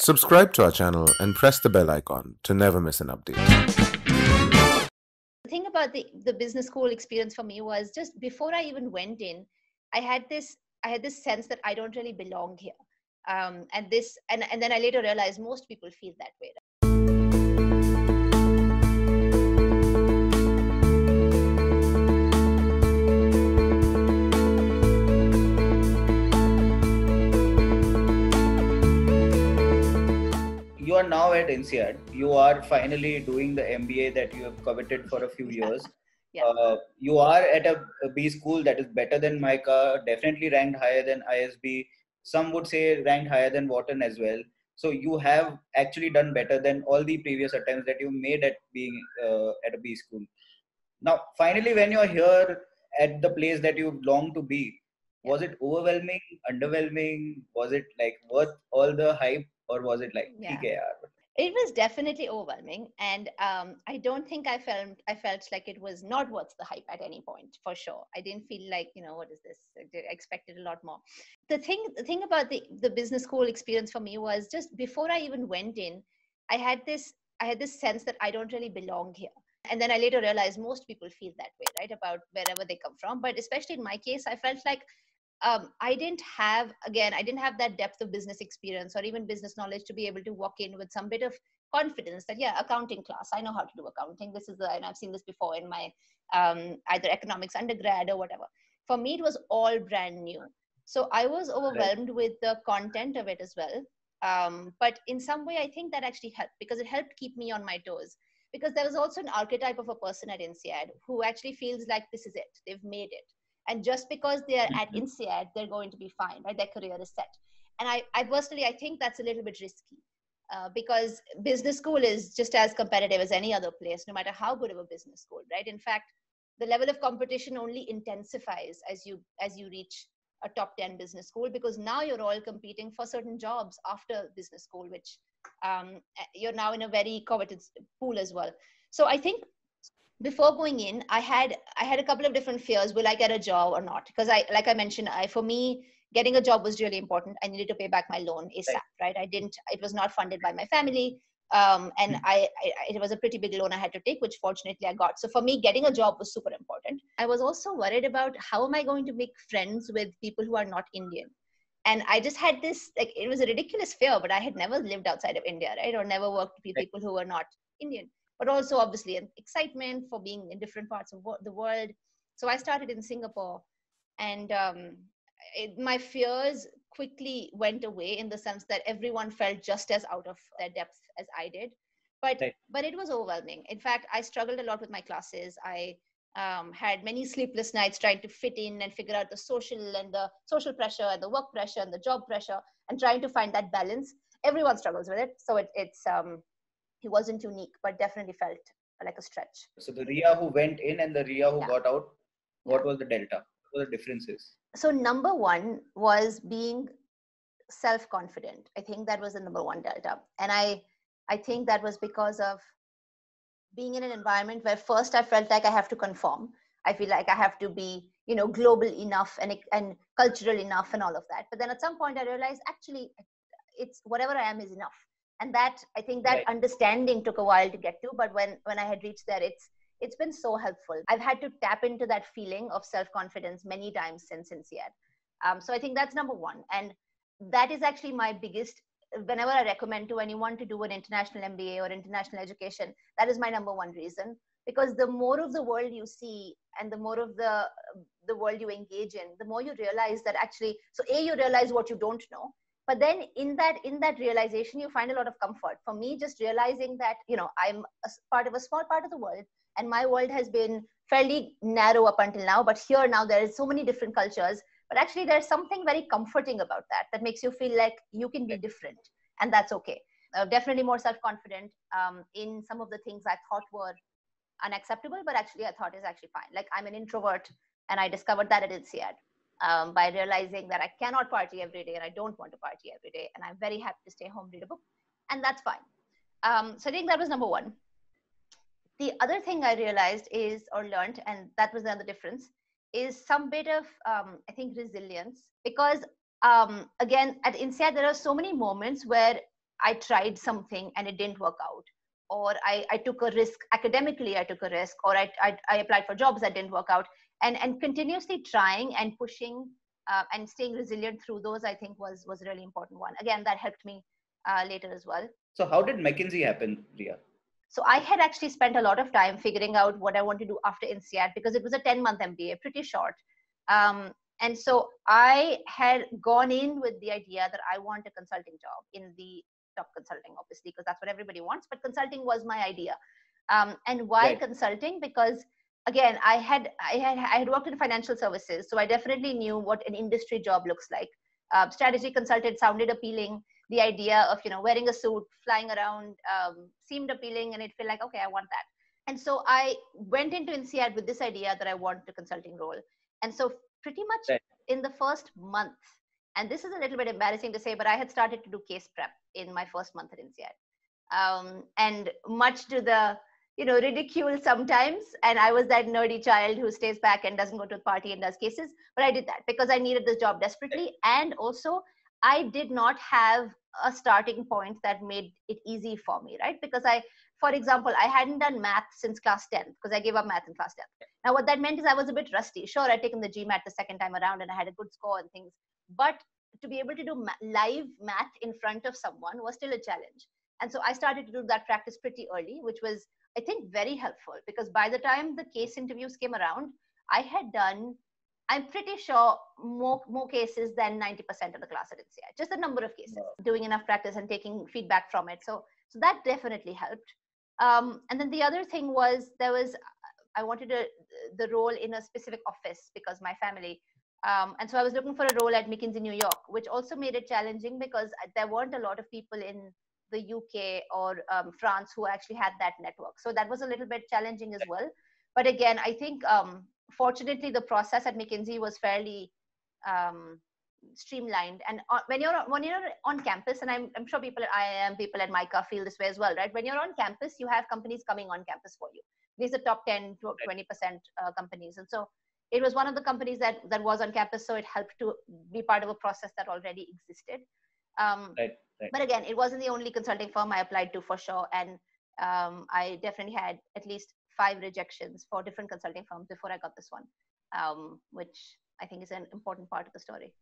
Subscribe to our channel and press the bell icon to never miss an update. The thing about the business school experience for me was just before I even went in, I had this sense that I don't really belong here. And then I later realized most people feel that way. You are now at INSEAD. You are finally doing the MBA that you have coveted for a few years. Yeah. You are at a B school that is better than Micah, definitely ranked higher than ISB. Some would say ranked higher than Wharton as well. So you have actually done better than all the previous attempts that you made at being at a B school. Now, finally, when you're here at the place that you long to be, was it overwhelming, underwhelming? Was it like worth all the hype, or was it like, Yeah. "Okay, yaar." It was definitely overwhelming, and I don't think I felt like it was not worth the hype at any point, for sure. I didn't feel like, what is this? I expected a lot more. The thing about the business school experience for me was just before I even went in, I had this sense that I don't really belong here. And then I later realized most people feel that way, right? About wherever they come from. But especially in my case, I felt like I didn't have that depth of business experience or even business knowledge to be able to walk in with some bit of confidence that, yeah, accounting class, I know how to do accounting. And I've seen this before in my either economics undergrad or whatever. For me, it was all brand new. So I was overwhelmed with the content of it as well. But in some way, I think that actually helped because it helped keep me on my toes. Because there was also an archetype of a person at INSEAD who actually feels like this is it. They've made it. And just because they're at INSEAD, they're going to be fine, right? Their career is set. And I personally, I think that's a little bit risky because business school is just as competitive as any other place, no matter how good of a business school, right? In fact, the level of competition only intensifies as you reach a top 10 business school, because now you're all competing for certain jobs after business school, which you're now in a very coveted pool as well. So I think before going in, I had a couple of different fears. Will I get a job or not? Because like I mentioned, for me, getting a job was really important. I needed to pay back my loan ASAP, right? It was not funded by my family. And it was a pretty big loan I had to take, which fortunately I got. So for me, getting a job was super important. I was also worried about how am I going to make friends with people who are not Indian? And I just had this, like, it was a ridiculous fear, but I had never lived outside of India, right? Or never worked with people who were not Indian, but also obviously an excitement for being in different parts of the world. So I started in Singapore, and my fears quickly went away in the sense that everyone felt just as out of their depth as I did. But it was overwhelming. In fact, I struggled a lot with my classes. I had many sleepless nights trying to fit in and figure out the social pressure and the work pressure and the job pressure and trying to find that balance. Everyone struggles with it. So it wasn't unique, but definitely felt like a stretch. So the Riya who went in and the Riya who got out, what was the delta? What were the differences? So number one was being self-confident. I think that was the number one delta. And I think that was because of being in an environment where first I felt like I have to conform. I feel like I have to be, global enough and cultural enough and all of that. But then at some point I realized actually it's whatever I am is enough. And that, I think that understanding took a while to get to, but when I had reached there, it's been so helpful. I've had to tap into that feeling of self-confidence many times since INSEAD. So I think that's number one. And that is actually my biggest, whenever I recommend to anyone to do an international MBA or international education, that is my number one reason. Because the more of the world you see and the more of the world you engage in, the more you realize that actually, so you realize what you don't know. But then in that realization, you find a lot of comfort. For me, just realizing that, I'm a part of a small part of the world, and my world has been fairly narrow up until now. But here now, there is so many different cultures. But actually, there's something very comforting about that makes you feel like you can be different. And that's okay. Definitely more self-confident in some of the things I thought were unacceptable, but actually I thought is actually fine. Like, I'm an introvert, and I discovered that at INSEAD. By realizing that I cannot party every day and I don't want to party every day. And I'm very happy to stay home, read a book. And that's fine. So I think that was number one. The other thing I realized or learned, and that was another difference, is some bit of, I think, resilience. Because again, at INSEAD, there are so many moments where I tried something and it didn't work out, or I took a risk academically, I took a risk, or I applied for jobs that didn't work out, and continuously trying and pushing and staying resilient through those, I think was a really important one. Again, that helped me later as well. So how did McKinsey happen, Riya? So I had actually spent a lot of time figuring out what I want to do after INSEAD, because it was a 10-month MBA, pretty short. And so I had gone in with the idea that I want a consulting job in the top consulting, obviously, because that's what everybody wants. But consulting was my idea. And why consulting? Because again, I had worked in financial services, so I definitely knew what an industry job looks like. Strategy consultant sounded appealing. The idea of wearing a suit, flying around seemed appealing, and it felt like, okay, I want that. And so I went into INSEAD with this idea that I want a consulting role. And so pretty much in the first month, and this is a little bit embarrassing to say, but I had started to do case prep in my first month at INSEAD, and much to the ridicule sometimes. And I was that nerdy child who stays back and doesn't go to a party and does cases. But I did that because I needed this job desperately. And also, I did not have a starting point that made it easy for me, right? Because for example, I hadn't done math since class 10 because I gave up math in class 10. Now, what that meant is I was a bit rusty. Sure, I'd taken the GMAT the second time around and I had a good score and things. But to be able to do live math in front of someone was still a challenge. And so I started to do that practice pretty early, which was, I think, very helpful, because by the time the case interviews came around, I had done, I'm pretty sure, more cases than 90% of the class at INSEAD. Just the number of cases, doing enough practice and taking feedback from it. So that definitely helped. And then the other thing was, I wanted the role in a specific office because my family. And so I was looking for a role at Mckinsey, New York, which also made it challenging because there weren't a lot of people in the UK or France who actually had that network. So that was a little bit challenging as well. But again, I think fortunately the process at McKinsey was fairly streamlined. And when you're on campus, and I'm sure people at IIM, people at MICA feel this way as well, right? When you're on campus, you have companies coming on campus for you. These are top 10 to 20% companies. And so it was one of the companies that was on campus. So it helped to be part of a process that already existed. But again, it wasn't the only consulting firm I applied to for sure. And I definitely had at least 5 rejections for different consulting firms before I got this one, which I think is an important part of the story.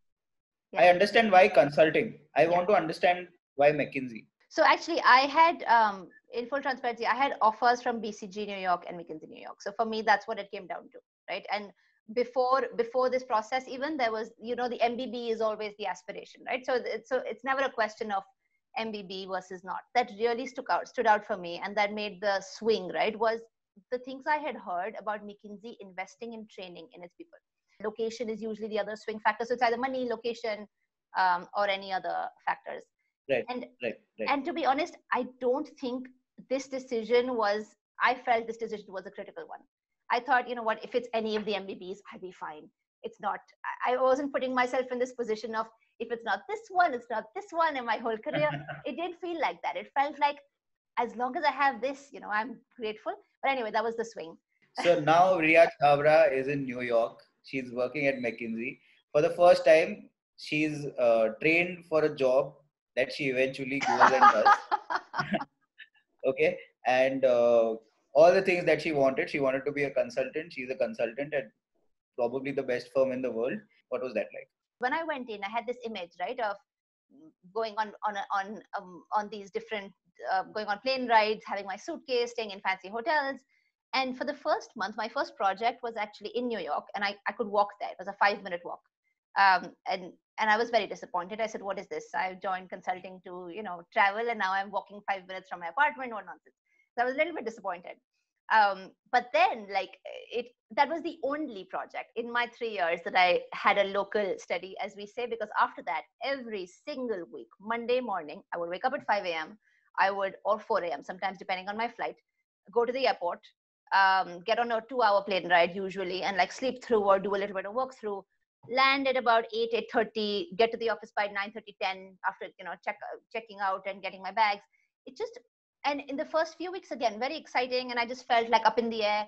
Yeah. I understand why consulting. I want to understand why McKinsey. So actually, I had, in full transparency, I had offers from BCG New York and McKinsey New York. So for me, that's what it came down to, right? And before this process, even there was, the MBB is always the aspiration, right? So it's never a question of MBB versus not. That really stood out for me, and that made the swing, right? Was the things I had heard about McKinsey investing in training in its people. Location is usually the other swing factor. So it's either money, location, or any other factors. Right. And to be honest, I don't think I felt this decision was a critical one. I thought, what, if it's any of the MBBs, I'll be fine. It's not, I wasn't putting myself in this position of, if it's not this one, it's not this one in my whole career. It didn't feel like that. It felt like, as long as I have this, I'm grateful. But anyway, that was the swing. So now Riya Chhabra is in New York. She's working at McKinsey. For the first time, she's trained for a job that she eventually goes and does. Okay. And all the things that she wanted to be a consultant. She's a consultant at probably the best firm in the world. What was that like? When I went in, I had this image, right, of going on these different, going on plane rides, having my suitcase, staying in fancy hotels. And for the first month, my first project was actually in New York, and I could walk there. It was a 5-minute walk. And I was very disappointed. I said, what is this? I've joined consulting to, travel, and now I'm walking 5 minutes from my apartment. What nonsense. So I was a little bit disappointed. But then that was the only project in my 3 years that I had a local study, as we say, because after that, every single week, Monday morning, I would wake up at 5 a.m. Or 4 a.m., sometimes depending on my flight, go to the airport, get on a 2-hour plane ride usually, and sleep through or do a little bit of work through, land at about 8:30, get to the office by 9:30, 10 after, checking out and getting my bags. And in the first few weeks, again, very exciting. And I just felt like up in the air.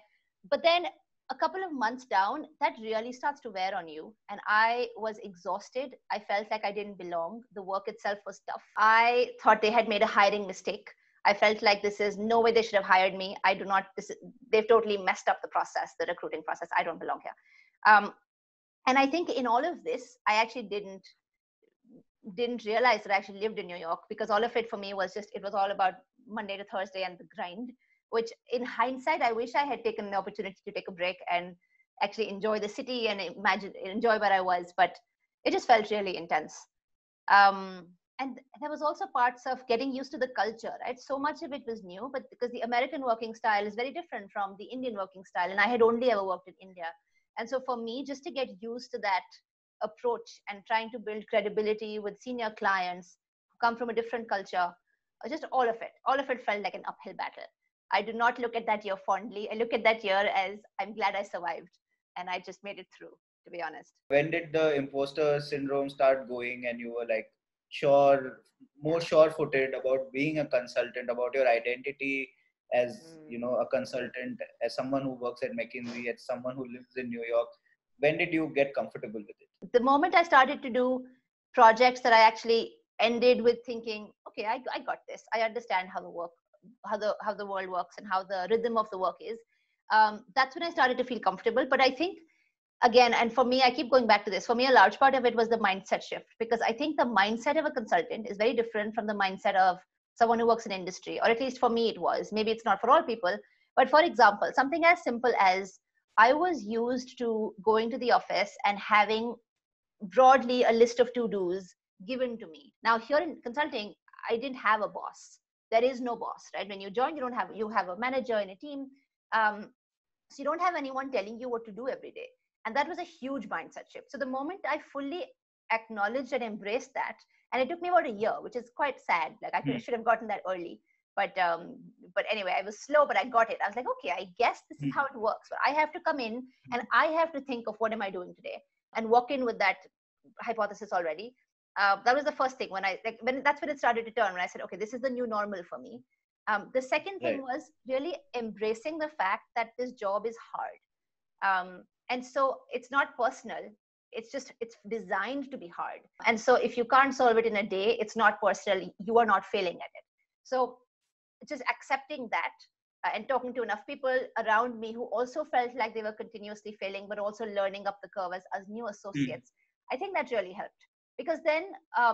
But then a couple of months down, that really starts to wear on you. And I was exhausted. I felt like I didn't belong. The work itself was tough. I thought they had made a hiring mistake. I felt like this is no way they should have hired me. They've totally messed up the process, the recruiting process. I don't belong here. And I think in all of this, I actually didn't realize that I actually lived in New York, because all of it for me was it was all about Monday to Thursday and the grind, which in hindsight, I wish I had taken an opportunity to take a break and actually enjoy the city and enjoy where I was, but it just felt really intense. And there was also parts of getting used to the culture, right? So much of it was new, but because the American working style is very different from the Indian working style, and I had only ever worked in India. And so for me, just to get used to that approach and trying to build credibility with senior clients who come from a different culture, just all of it felt like an uphill battle. I do not look at that year fondly. I look at that year as I'm glad I survived and I just made it through, to be honest. When did the imposter syndrome start going and you were like more sure-footed about being a consultant, about your identity as, a consultant, as someone who works at Mckinsey, as someone who lives in New York? When did you get comfortable with it? The moment I started to do projects that I actually ended with thinking, okay, I got this. I understand how the world works and how the rhythm of the work is. That's when I started to feel comfortable. But I think, again, and for me, I keep going back to this. For me, a large part of it was the mindset shift, because I think the mindset of a consultant is very different from the mindset of someone who works in industry, or at least for me it was. Maybe it's not for all people. But for example, something as simple as I was used to going to the office and having broadly a list of to-dos given to me. Now here in consulting, I didn't have a boss. There is no boss, right? When you join, you have a manager in a team. So you don't have anyone telling you what to do every day. And that was a huge mindset shift. So the moment I fully acknowledged and embraced that, and it took me about a year, which is quite sad. Like I should have gotten that early. But anyway, I was slow, but I got it. I was like, okay, I guess this is how it works. But I have to come in and I have to think of what am I doing today and walk in with that hypothesis already. That was the first thing that's when it started to turn, when I said, okay, this is the new normal for me. The second thing was really embracing the fact that this job is hard. And so it's not personal. It's designed to be hard. And so if you can't solve it in a day, it's not personal. You are not failing at it. So just accepting that and talking to enough people around me who also felt like they were continuously failing, but also learning up the curve as new associates. I think that really helped. Because then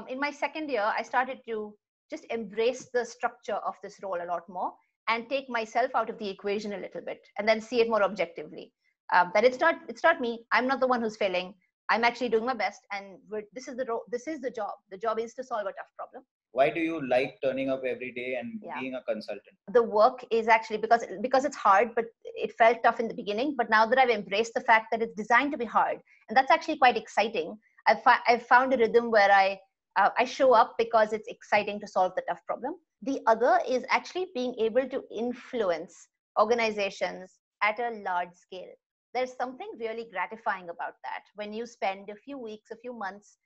in my second year, I started to just embrace the structure of this role a lot more and take myself out of the equation a little bit and then see it more objectively. That it's not me. I'm not the one who's failing. I'm actually doing my best. And this is the job. The job is to solve a tough problem. Why do you like turning up every day and being a consultant? The work is actually because it's hard, but it felt tough in the beginning. But now that I've embraced the fact that it's designed to be hard, and that's actually quite exciting. I've found a rhythm where I show up because it's exciting to solve the tough problem. The other is actually being able to influence organizations at a large scale. There's something really gratifying about that when you spend a few weeks, a few months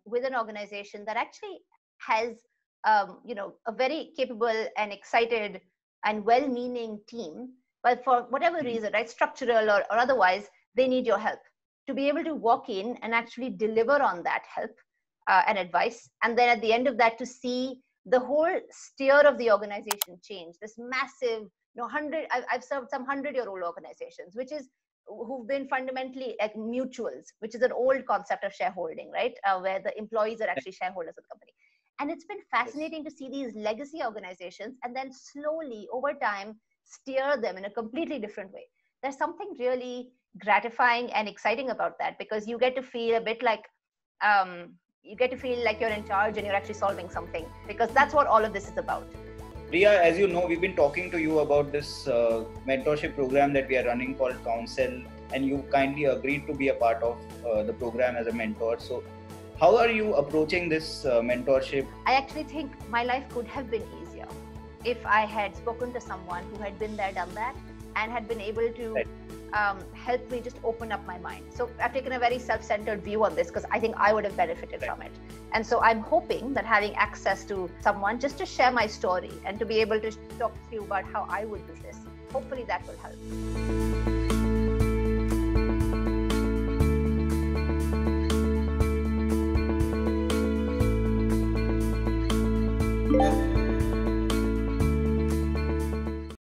with an organization that actually has a very capable and excited and well-meaning team, but for whatever reason, right, structural or otherwise, they need your help. To be able to walk in and actually deliver on that help and advice, and then at the end of that to see the whole steer of the organization change. This massive, I've served some 100-year-old organizations, who've been fundamentally like mutuals, which is an old concept of shareholding, right? Where the employees are actually shareholders of the company. And it's been fascinating to see these legacy organizations and then slowly over time steer them in a completely different way. There's something really gratifying and exciting about that, because you get to feel a bit like you're in charge and you're actually solving something, because that's what all of this is about. Riya, as you know, we've been talking to you about this mentorship program that we are running called Counsel, and you kindly agreed to be a part of the program as a mentor. So how are you approaching this mentorship? I actually think my life could have been easier if I had spoken to someone who had been there, done that, and had been able to help me just open up my mind. So I've taken a very self-centered view on this because I think I would have benefited from it. And so I'm hoping that having access to someone just to share my story and to be able to talk to you about how I would do this, hopefully that will help.